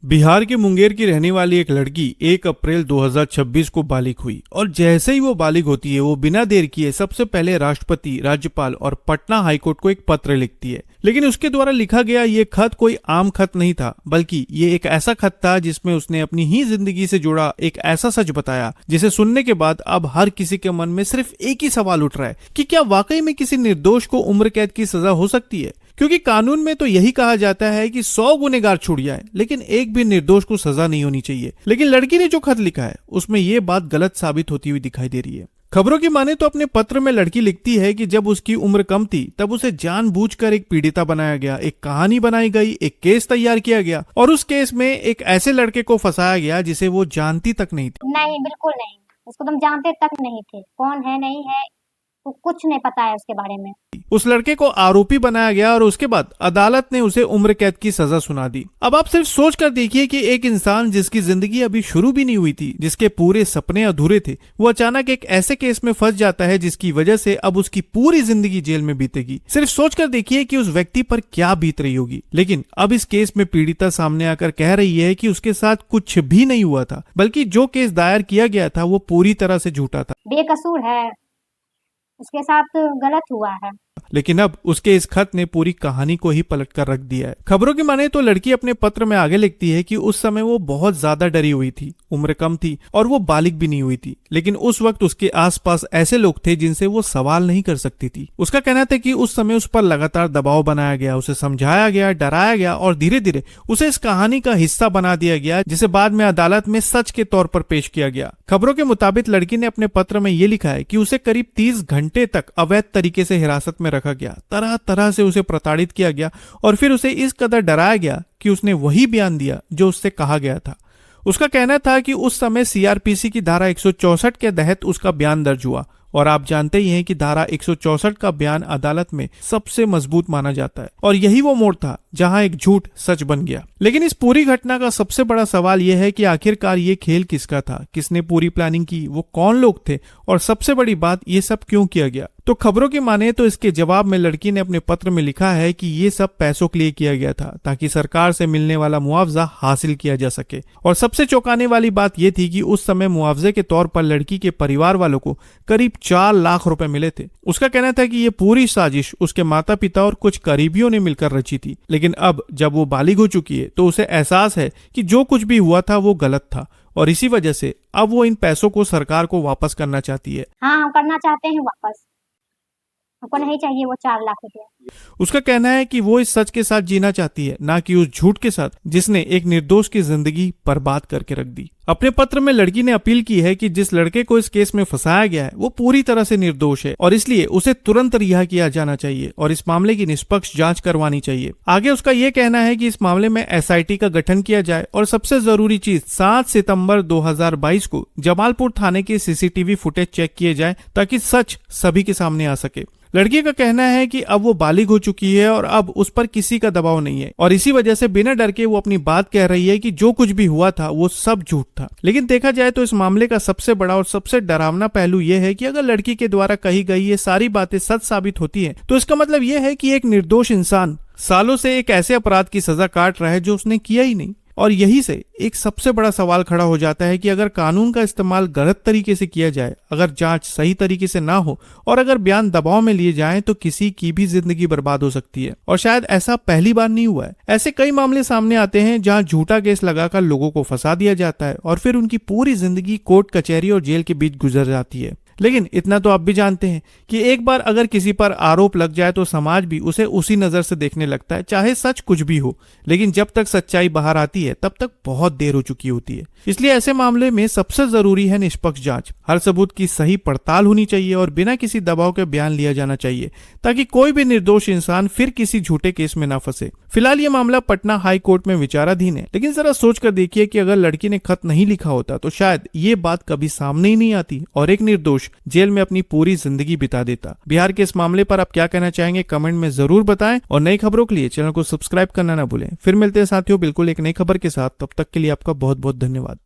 बिहार के मुंगेर की रहने वाली एक लड़की 1 अप्रैल 2026 को बालिग हुई और जैसे ही वो बालिग होती है वो बिना देर किए सबसे पहले राष्ट्रपति, राज्यपाल और पटना हाईकोर्ट को एक पत्र लिखती है। लेकिन उसके द्वारा लिखा गया ये खत कोई आम खत नहीं था, बल्कि ये एक ऐसा खत था जिसमें उसने अपनी ही जिंदगी से जुड़ा एक ऐसा सच बताया जिसे सुनने के बाद अब हर किसी के मन में सिर्फ एक ही सवाल उठ रहा है कि क्या वाकई में किसी निर्दोष को उम्र कैद की सजा हो सकती है। क्योंकि कानून में तो यही कहा जाता है कि 100 गुनेगार छूट जाए लेकिन एक भी निर्दोष को सजा नहीं होनी चाहिए। लेकिन लड़की ने जो खत लिखा है उसमें ये बात गलत साबित होती हुई दिखाई दे रही है। खबरों की माने तो अपने पत्र में लड़की लिखती है कि जब उसकी उम्र कम थी तब उसे जानबूझकर एक पीड़िता बनाया गया, एक कहानी बनाई गई, एक केस तैयार किया गया और उस केस में एक ऐसे लड़के को फंसाया गया जिसे वो जानती तक नहीं थी। नहीं, बिल्कुल नहीं, उसको तुम जानते तक नहीं थे, कौन है नहीं है तो कुछ नहीं पता है उसके बारे में। उस लड़के को आरोपी बनाया गया और उसके बाद अदालत ने उसे उम्र कैद की सजा सुना दी। अब आप सिर्फ सोच कर देखिए कि एक इंसान जिसकी जिंदगी अभी शुरू भी नहीं हुई थी, जिसके पूरे सपने अधूरे थे, वो अचानक एक ऐसे केस में फंस जाता है जिसकी वजह से अब उसकी पूरी जिंदगी जेल में बीतेगी। सिर्फ सोच कर देखिए कि उस व्यक्ति पर क्या बीत रही होगी। लेकिन अब इस केस में पीड़िता सामने आकर कह रही है कि उसके साथ कुछ भी नहीं हुआ था, बल्कि जो केस दायर किया गया था वो पूरी तरह से झूठा था, बेकसूर है, उसके साथ गलत हुआ है। लेकिन अब उसके इस खत ने पूरी कहानी को ही पलट कर रख दिया है। खबरों की माने तो लड़की अपने पत्र में आगे लिखती है कि उस समय वो बहुत ज्यादा डरी हुई थी, उम्र कम थी और वो बालिग भी नहीं हुई थी। लेकिन उस वक्त उसके आसपास ऐसे लोग थे जिनसे वो सवाल नहीं कर सकती थी। उसका कहना था कि उस समय उस पर लगातार दबाव बनाया गया, उसे समझाया गया, डराया गया और धीरे धीरे उसे इस कहानी का हिस्सा बना दिया गया, जिसे बाद में अदालत में सच के तौर पर पेश किया गया। खबरों के मुताबिक लड़की ने अपने पत्र में ये लिखा है कि उसे करीब 30 घंटे तक अवैध तरीके से हिरासत में रखा गया, तरह तरह से उसे प्रताड़ित किया गया और फिर उसे इस कदर डराया गया कि उसने वही बयान दिया जो उससे कहा गया था। उसका कहना था कि उस समय सीआरपीसी की धारा 164 के तहत उसका बयान दर्ज हुआ और आप जानते ही हैं कि धारा 164 का बयान अदालत में सबसे मजबूत माना जाता है और यही वो मोड़ था जहां एक झूठ सच बन गया। लेकिन इस पूरी घटना का सबसे बड़ा सवाल यह है कि आखिरकार ये खेल किसका था, किसने पूरी प्लानिंग की, वो कौन लोग थे और सबसे बड़ी बात, ये सब क्यों किया गया। तो खबरों की माने तो इसके जवाब में लड़की ने अपने पत्र में लिखा है कि ये सब पैसों के लिए किया गया था ताकि सरकार से मिलने वाला मुआवजा हासिल किया जा सके। और सबसे चौंकाने वाली बात यह थी कि उस समय मुआवजे के तौर पर लड़की के परिवार वालों को करीब 4 लाख रुपए मिले थे। उसका कहना था कि ये पूरी साजिश उसके माता पिता और कुछ करीबियों ने मिलकर रची थी। लेकिन अब जब वो बालिग हो चुकी है तो उसे एहसास है कि जो कुछ भी हुआ था वो गलत था और इसी वजह से अब वो इन पैसों को सरकार को वापस करना चाहती है। हाँ, हम करना चाहते हैं वापस, हमको नहीं चाहिए वो 4 लाख रुपए। उसका कहना है कि वो इस सच के साथ जीना चाहती है, ना कि उस झूठ के साथ जिसने एक निर्दोष की जिंदगी बर्बाद करके रख दी। अपने पत्र में लड़की ने अपील की है कि जिस लड़के को इस केस में फंसाया गया है वो पूरी तरह से निर्दोष है और इसलिए उसे तुरंत रिहा किया जाना चाहिए और इस मामले की निष्पक्ष जांच करवानी चाहिए। आगे उसका ये कहना है कि इस मामले में एसआईटी का गठन किया जाए और सबसे जरूरी चीज 7 सितंबर 2022 को जमालपुर थाने के सीसीटीवी फुटेज चेक किए जाए ताकि सच सभी के सामने आ सके। लड़की का कहना है कि अब वो बालिग हो चुकी है और अब उस पर किसी का दबाव नहीं है और इसी वजह से बिना डर के वो अपनी बात कह रही है कि जो कुछ भी हुआ था वो सब झूठ था। लेकिन देखा जाए तो इस मामले का सबसे बड़ा और सबसे डरावना पहलू यह है कि अगर लड़की के द्वारा कही गई ये सारी बातें सच साबित होती हैं तो इसका मतलब यह है कि एक निर्दोष इंसान सालों से एक ऐसे अपराध की सजा काट रहा है जो उसने किया ही नहीं। और यही से एक सबसे बड़ा सवाल खड़ा हो जाता है कि अगर कानून का इस्तेमाल गलत तरीके से किया जाए, अगर जांच सही तरीके से ना हो और अगर बयान दबाव में लिए जाएं तो किसी की भी जिंदगी बर्बाद हो सकती है। और शायद ऐसा पहली बार नहीं हुआ है। ऐसे कई मामले सामने आते हैं जहां झूठा केस लगाकर लोगों को फंसा दिया जाता है और फिर उनकी पूरी जिंदगी कोर्ट कचहरी और जेल के बीच गुजर जाती है। लेकिन इतना तो आप भी जानते हैं कि एक बार अगर किसी पर आरोप लग जाए तो समाज भी उसे उसी नजर से देखने लगता है, चाहे सच कुछ भी हो। लेकिन जब तक सच्चाई बाहर आती है तब तक बहुत देर हो चुकी होती है। इसलिए ऐसे मामले में सबसे जरूरी है निष्पक्ष जांच। हर सबूत की सही पड़ताल होनी चाहिए और बिना किसी दबाव के बयान लिया जाना चाहिए ताकि कोई भी निर्दोष इंसान फिर किसी झूठे केस में ना फंसे। फिलहाल ये मामला पटना हाई कोर्ट में विचाराधीन है, लेकिन जरा सोच कर देखिए कि अगर लड़की ने खत नहीं लिखा होता तो शायद ये बात कभी सामने ही नहीं आती और एक निर्दोष जेल में अपनी पूरी जिंदगी बिता देता। बिहार के इस मामले पर आप क्या कहना चाहेंगे कमेंट में जरूर बताएं और नई खबरों के लिए चैनल को सब्सक्राइब करना ना भूलें। फिर मिलते हैं साथियों बिल्कुल एक नई खबर के साथ, तब तक के लिए आपका बहुत बहुत धन्यवाद।